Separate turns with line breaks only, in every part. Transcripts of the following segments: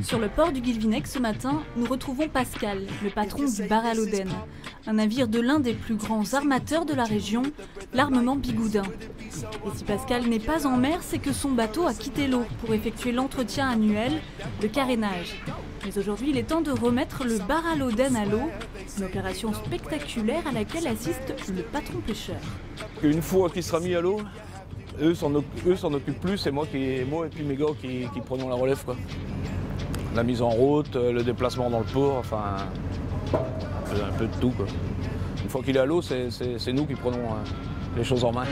Sur le port du Guilvinec ce matin, nous retrouvons Pascal, le patron du bar à l'Oden, un navire de l'un des plus grands armateurs de la région, l'armement Bigoudin. Et si Pascal n'est pas en mer, c'est que son bateau a quitté l'eau pour effectuer l'entretien annuel, le carénage. Mais aujourd'hui, il est temps de remettre le bar à l'Oden à l'eau, une opération spectaculaire à laquelle assiste le patron pêcheur.
Une fois qu'il sera mis à l'eau, eux s'en occupent plus, c'est moi et puis mes gars qui prenons la relève, quoi. La mise en route, le déplacement dans le port, enfin un peu de tout, quoi. Une fois qu'il est à l'eau, c'est nous qui prenons les choses en main.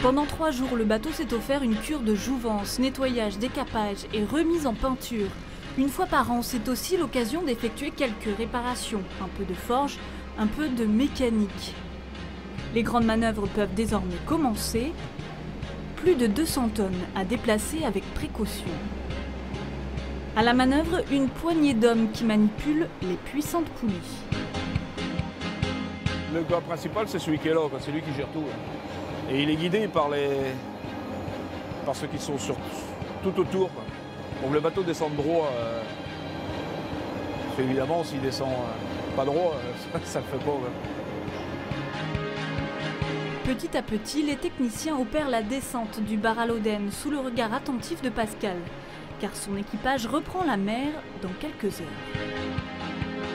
Pendant 3 jours, le bateau s'est offert une cure de jouvence, nettoyage, décapage et remise en peinture. Une fois par an, c'est aussi l'occasion d'effectuer quelques réparations, un peu de forge, un peu de mécanique. Les grandes manœuvres peuvent désormais commencer. Plus de 200 tonnes à déplacer avec précaution. À la manœuvre, une poignée d'hommes qui manipulent les puissantes poulies.
Le gars principal, c'est celui qui est là, c'est lui qui gère tout. Et il est guidé par ceux qui sont tout autour, quoi. Donc le bateau descend droit. Évidemment, s'il descend pas droit, ça le fait pas. Ouais.
Petit à petit, les techniciens opèrent la descente du bar à l'Oden sous le regard attentif de Pascal, car son équipage reprend la mer dans quelques heures.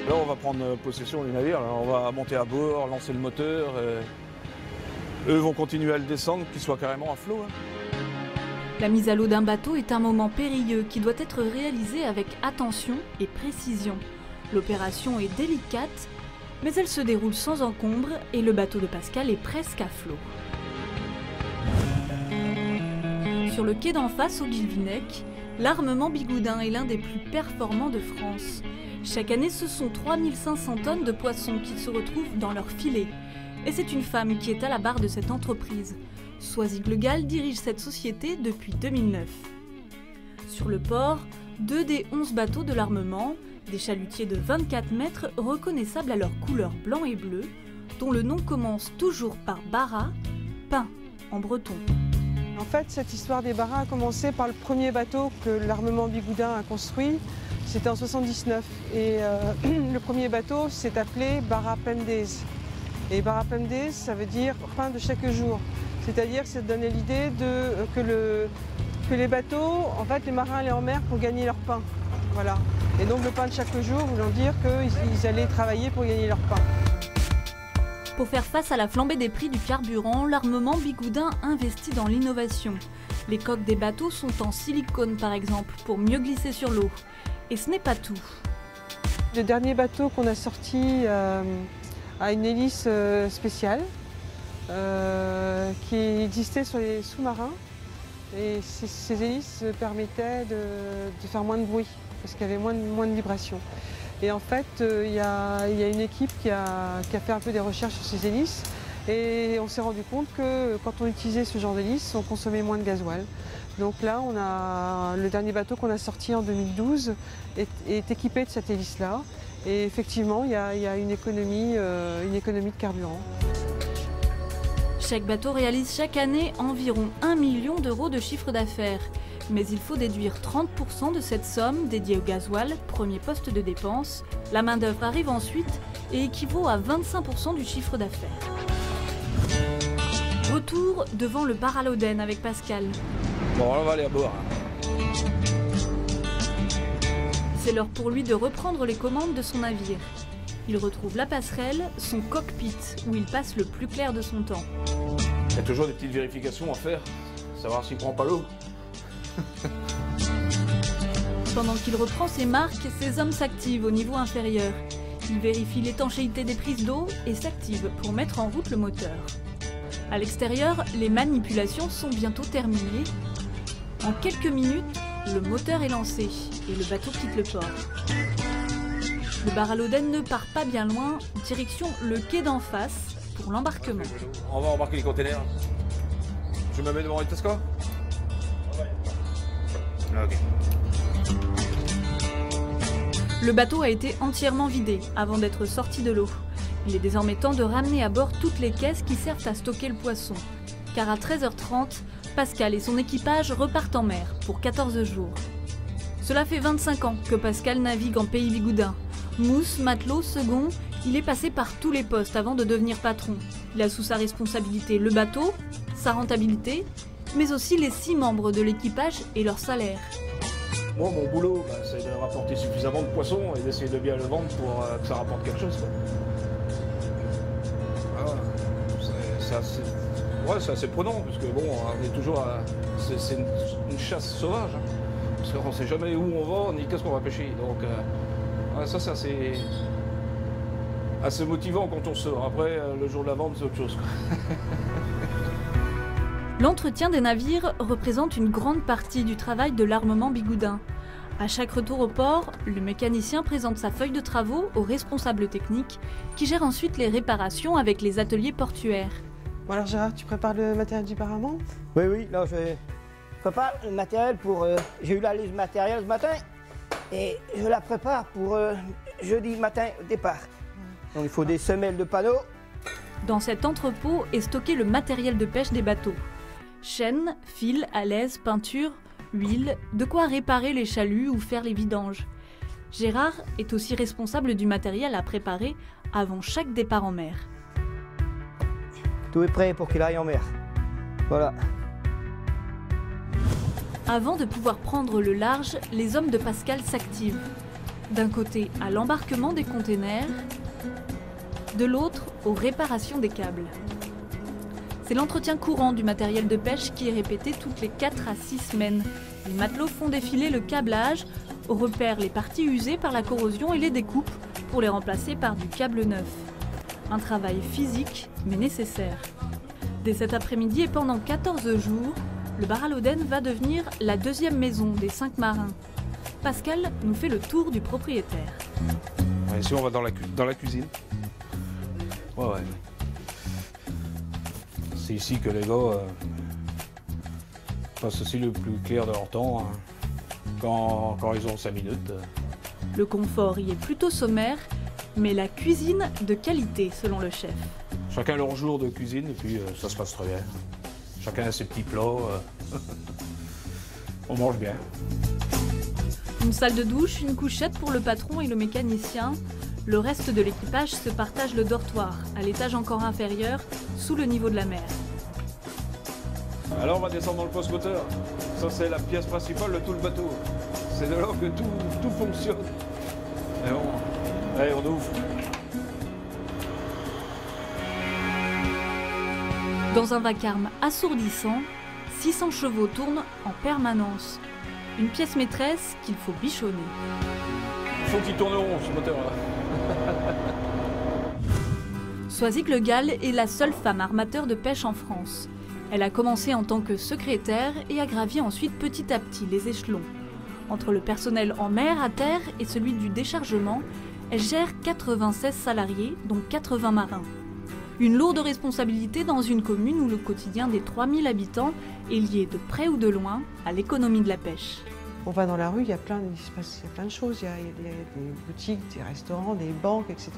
Là, on va prendre possession du navire, là. On va monter à bord, lancer le moteur. Eux vont continuer à le descendre, qu'il soit carrément à flot. Hein.
La mise à l'eau d'un bateau est un moment périlleux qui doit être réalisé avec attention et précision. L'opération est délicate, mais elle se déroule sans encombre et le bateau de Pascal est presque à flot. Sur le quai d'en face au Guilvinec, l'armement Bigoudin est l'un des plus performants de France. Chaque année, ce sont 3500 tonnes de poissons qui se retrouvent dans leur filet. Et c'est une femme qui est à la barre de cette entreprise. Soisy Glegal dirige cette société depuis 2009. Sur le port, 2 des 11 bateaux de l'armement, des chalutiers de 24 mètres reconnaissables à leur couleur blanc et bleu, dont le nom commence toujours par bara, pain en breton.
En fait, cette histoire des baras a commencé par le premier bateau que l'armement Bigoudin a construit. C'était en 79. Et le premier bateau s'est appelé Bara Pendez. Et Bara Pendez, ça veut dire pain de chaque jour. C'est-à-dire que ça donnait l'idée que les bateaux, en fait, les marins allaient en mer pour gagner leur pain. Voilà. Et donc le pain de chaque jour voulant dire qu'ils allaient travailler pour gagner leur pain.
Pour faire face à la flambée des prix du carburant, l'armement Bigoudin investit dans l'innovation. Les coques des bateaux sont en silicone par exemple, pour mieux glisser sur l'eau. Et ce n'est pas tout.
Le dernier bateau qu'on a sorti a une hélice spéciale qui existait sur les sous-marins. Et ces hélices permettaient de faire moins de bruit, parce qu'il y avait moins de vibrations. Et en fait, il y a une équipe qui a fait un peu des recherches sur ces hélices. Et on s'est rendu compte que quand on utilisait ce genre d'hélice, on consommait moins de gasoil. Donc là, le dernier bateau qu'on a sorti en 2012 est équipé de cette hélice-là. Et effectivement, il y a une économie de carburant.
Chaque bateau réalise chaque année environ 1 million d'euros de chiffre d'affaires. Mais il faut déduire 30% de cette somme dédiée au gasoil, premier poste de dépense. La main-d'œuvre arrive ensuite et équivaut à 25% du chiffre d'affaires. Retour devant le bar à l'Oden avec Pascal.
Bon, on va aller à bord.
C'est l'heure pour lui de reprendre les commandes de son navire. Il retrouve la passerelle, son cockpit, où il passe le plus clair de son temps.
Il y a toujours des petites vérifications à faire, savoir s'il ne prend pas l'eau.
Pendant qu'il reprend ses marques, ses hommes s'activent au niveau inférieur. Ils vérifient l'étanchéité des prises d'eau et s'activent pour mettre en route le moteur. À l'extérieur, les manipulations sont bientôt terminées. En quelques minutes, le moteur est lancé et le bateau quitte le port. Le bar à l'Oden ne part pas bien loin, direction le quai d'en face pour l'embarquement.
On va embarquer les containers. Je me mets devant les Tesco. Ok.
Le bateau a été entièrement vidé avant d'être sorti de l'eau. Il est désormais temps de ramener à bord toutes les caisses qui servent à stocker le poisson. Car à 13h30, Pascal et son équipage repartent en mer pour 14 jours. Cela fait 25 ans que Pascal navigue en pays bigoudin. Mousse, matelot, second, il est passé par tous les postes avant de devenir patron. Il a sous sa responsabilité le bateau, sa rentabilité, mais aussi les 6 membres de l'équipage et leur salaire.
Moi, mon boulot, c'est de rapporter suffisamment de poissons et d'essayer de bien le vendre pour que ça rapporte quelque chose, quoi. C'est assez prenant, parce que bon, on est toujours c'est une chasse sauvage, hein, parce qu'on ne sait jamais où on va ni qu'est-ce qu'on va pêcher. Donc ça c'est assez motivant quand on sort. Après, le jour de la vente, c'est autre chose, quoi.
L'entretien des navires représente une grande partie du travail de l'armement bigoudin. À chaque retour au port, le mécanicien présente sa feuille de travaux au responsable technique qui gère ensuite les réparations avec les ateliers portuaires.
Bon alors Gérard, tu prépares le matériel du paravent?
Oui, là je prépare le matériel pour... j'ai eu la liste matérielle ce matin et je la prépare pour jeudi matin au départ. Donc il faut des semelles de panneaux.
Dans cet entrepôt est stocké le matériel de pêche des bateaux. Chaînes, fils, alaises, peinture, huile, de quoi réparer les chaluts ou faire les vidanges. Gérard est aussi responsable du matériel à préparer avant chaque départ en mer.
Tout est prêt pour qu'il aille en mer. Voilà.
Avant de pouvoir prendre le large, les hommes de Pascal s'activent. D'un côté à l'embarquement des containers, de l'autre aux réparations des câbles. C'est l'entretien courant du matériel de pêche qui est répété toutes les 4 à 6 semaines. Les matelots font défiler le câblage, repèrent les parties usées par la corrosion et les découpent pour les remplacer par du câble neuf. Un travail physique mais nécessaire. Dès cet après-midi et pendant 14 jours, le bar à l'Oden va devenir la 2e maison des 5 marins. Pascal nous fait le tour du propriétaire.
Ici on va dans la cuisine. Ouais. C'est ici que les gars passent aussi le plus clair de leur temps, hein, quand ils ont 5 minutes.
Le confort y est plutôt sommaire, mais la cuisine de qualité selon le chef.
Chacun leur jour de cuisine et puis ça se passe très bien. Chacun a ses petits plats. On mange bien.
Une salle de douche, une couchette pour le patron et le mécanicien. Le reste de l'équipage se partage le dortoir, à l'étage encore inférieur, sous le niveau de la mer.
Alors on va descendre dans le post-moteur. Ça c'est la pièce principale de tout le bateau. C'est de là que tout fonctionne. Et bon, allez, on ouvre.
Dans un vacarme assourdissant, 600 chevaux tournent en permanence. Une pièce maîtresse qu'il faut bichonner.
Il faut qu'il tourne rond ce moteur-là.
Soisig Le Gall est la seule femme armateur de pêche en France. Elle a commencé en tant que secrétaire et a gravi ensuite petit à petit les échelons. Entre le personnel en mer, à terre et celui du déchargement, elle gère 96 salariés, dont 80 marins. Une lourde responsabilité dans une commune où le quotidien des 3000 habitants est lié de près ou de loin à l'économie de la pêche.
On va dans la rue, il y a plein de choses, il y a des boutiques, des restaurants, des banques, etc.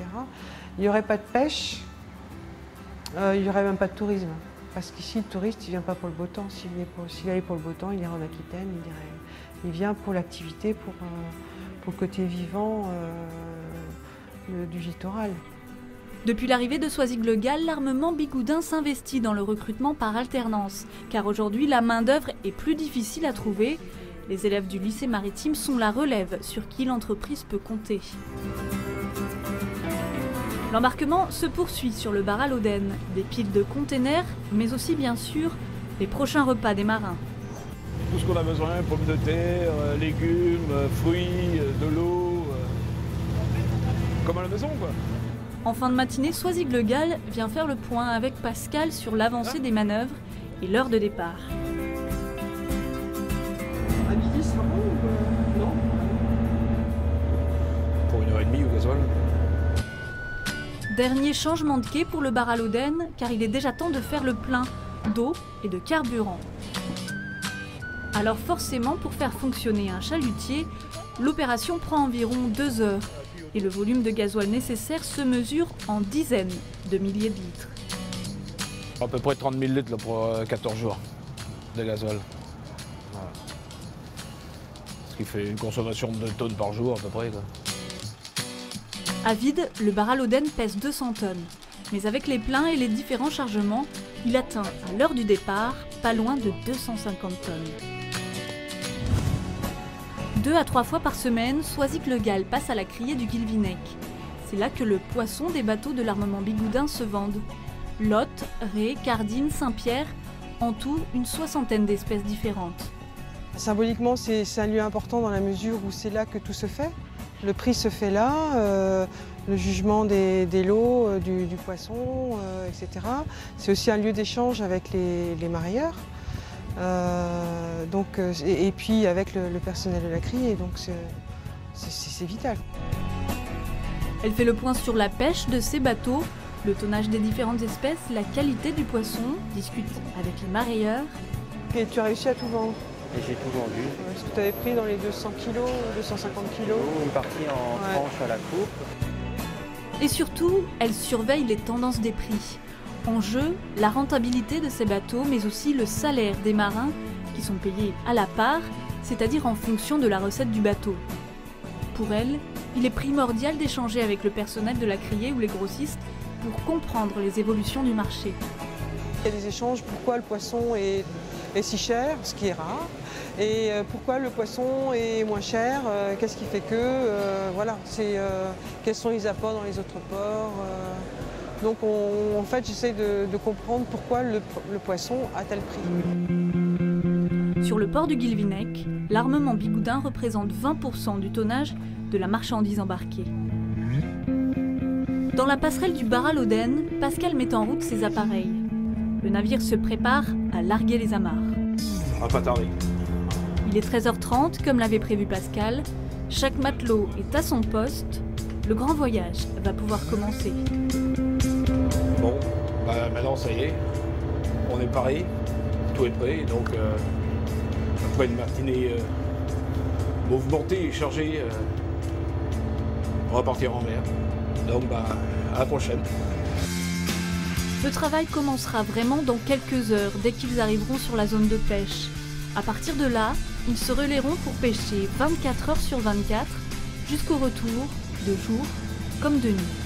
Il n'y aurait pas de pêche, il n'y aurait même pas de tourisme. Parce qu'ici, le touriste, il ne vient pas pour le beau temps. S'il allait pour le beau temps, il irait en Aquitaine, il vient pour l'activité, pour le côté vivant du littoral.
Depuis l'arrivée de Soisig Le Gall, l'armement bigoudin s'investit dans le recrutement par alternance, car aujourd'hui la main-d'œuvre est plus difficile à trouver. Les élèves du lycée maritime sont la relève sur qui l'entreprise peut compter. L'embarquement se poursuit sur le bar à l'Oden, des piles de containers, mais aussi bien sûr les prochains repas des marins.
Tout ce qu'on a besoin, pommes de terre, légumes, fruits, de l'eau, comme à la maison quoi.
En fin de matinée, Soisig Le Gall vient faire le point avec Pascal sur l'avancée des manœuvres et l'heure de départ.
À midi, c'est bon ou non?
Pour 1h30 au gasoil.
Dernier changement de quai pour le bar à l'Oden, car il est déjà temps de faire le plein d'eau et de carburant. Alors forcément, pour faire fonctionner un chalutier, l'opération prend environ 2 heures. Et le volume de gasoil nécessaire se mesure en dizaines de milliers de litres.
À peu près 30 000 litres là, pour 14 jours de gasoil. Voilà. Ce qui fait une consommation de 2 tonnes par jour à peu près, quoi.
À vide, le bar à l'Oden pèse 200 tonnes. Mais avec les pleins et les différents chargements, il atteint, à l'heure du départ, pas loin de 250 tonnes. 2 à 3 fois par semaine, Soisic-le Gall passe à la criée du Guilvinec. C'est là que le poisson des bateaux de l'armement Bigoudin se vendent. Lotte, raies, cardines, Saint-Pierre, en tout une 60aine d'espèces différentes.
Symboliquement, c'est un lieu important dans la mesure où c'est là que tout se fait. Le prix se fait là, le jugement des lots, du poisson, etc. C'est aussi un lieu d'échange avec les marailleurs. Et puis avec le personnel de la criée, donc c'est vital.
Elle fait le point sur la pêche de ces bateaux, le tonnage des différentes espèces, la qualité du poisson, discute avec les marailleurs.
Et tu as réussi à tout vendre?
Et j'ai tout vendu.
Est-ce que tu avais pris dans les 200 kilos, 250 kilos?
Une partie en tranche à la coupe.
Et surtout, elle surveille les tendances des prix. En jeu, la rentabilité de ces bateaux, mais aussi le salaire des marins, qui sont payés à la part, c'est-à-dire en fonction de la recette du bateau. Pour elle, il est primordial d'échanger avec le personnel de la criée ou les grossistes pour comprendre les évolutions du marché.
Il y a des échanges, pourquoi le poisson est si cher, ce qui est rare, et pourquoi le poisson est moins cher, qu'est-ce qui fait que, voilà, quels sont les apports dans les autres ports. Donc en fait, j'essaie de comprendre pourquoi le poisson a tel prix.
Sur le port du Guilvinec, l'armement Bigoudin représente 20% du tonnage de la marchandise embarquée. Dans la passerelle du bar à l'Oden, Pascal met en route ses appareils. Le navire se prépare à larguer les amarres.
On va pas tarder.
Il est 13h30, comme l'avait prévu Pascal. Chaque matelot est à son poste. Le grand voyage va pouvoir commencer.
Bon, bah maintenant ça y est, on est paré, tout est prêt, donc après une matinée mouvementée et chargée, on va partir en mer. Donc bah à la prochaine.
Le travail commencera vraiment dans quelques heures, dès qu'ils arriveront sur la zone de pêche. À partir de là, ils se relaieront pour pêcher 24 heures sur 24, jusqu'au retour, de jour comme de nuit.